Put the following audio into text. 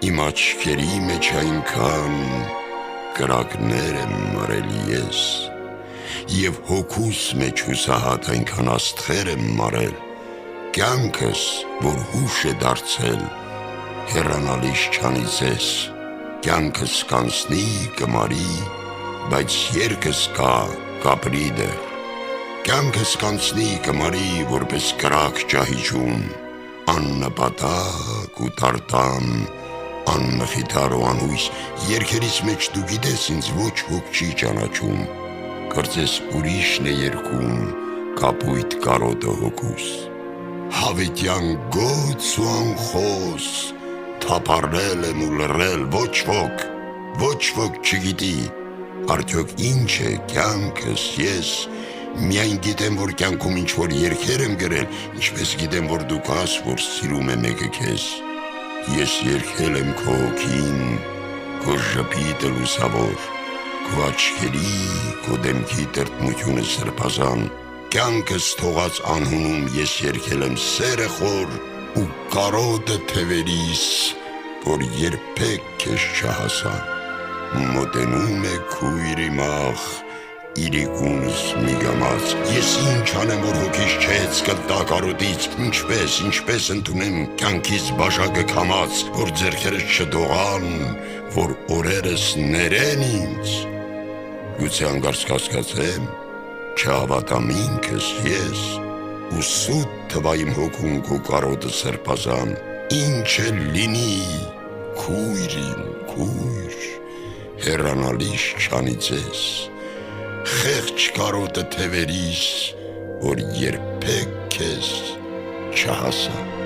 Իմ աչքերի մեջ այնքան կրակներ եմ մարել ես, և հոգուս մեջ հուսահատ այնքան աստղեր եմ մարել, կյանքս, որ հուշ է դարձել, հեռանալիս չանի ձեզ, կյանքս կանցնի, կմարի, բայց երգս կապրի դեռ, կյանքս կանցնի, կմարի, որպես կրակ ճահիճում, աննպատակ ու տարտան, անմխիթար ու անհույս, երգերիս մեջ դու գիտես ինձ ոչ ոք չի ճանաչում, կարծես ուրիշն է երգում կապույտ կարոտը հոգուս, հավիտյան գոց ու անխոս, թափառել եմ ու լռել, ոչ ոք չգիտի, արդյոք ինչ է կյանքս, ես միայն գիտեմ, որ կյանքում ինչ-որ երգեր եմ գրել, ինչպես գիտեմ, որ դու կաս, որ սիրում է մեկը քեզ, ես երգել եմ քո հոգին, քո ժպիտը լուսավոր, քո աչքերի, քո դեմքի տրտմությունը սրբազան, կյանքս թողած անհունում ես երգել եմ սերը խոր ու կարոտը թևերիս, որ երբեք քեզ չհասան, մոտենում է քույր իմախ, իրիկունս միգամած, ես ինչ անեմ, որ հոգիս չհեծկլ տա կարոտից, ինչպես ընդունեմ կյանքից բաժակը քամած, որ ձեռքերս չդողան, որ օրերս ներեն ինձ, գուցե անգարց կասկածեմ, չհավատամ ինքս ես, ու սուտ թվա իմ հոգում քո կարոտը սրբազան, ինչ էլ լինի, քույր իմ, քույր, հեռանալիս չանի ձեզ, խեղճ կարոտը թևերիս, որ երբեք քեզ չհասա։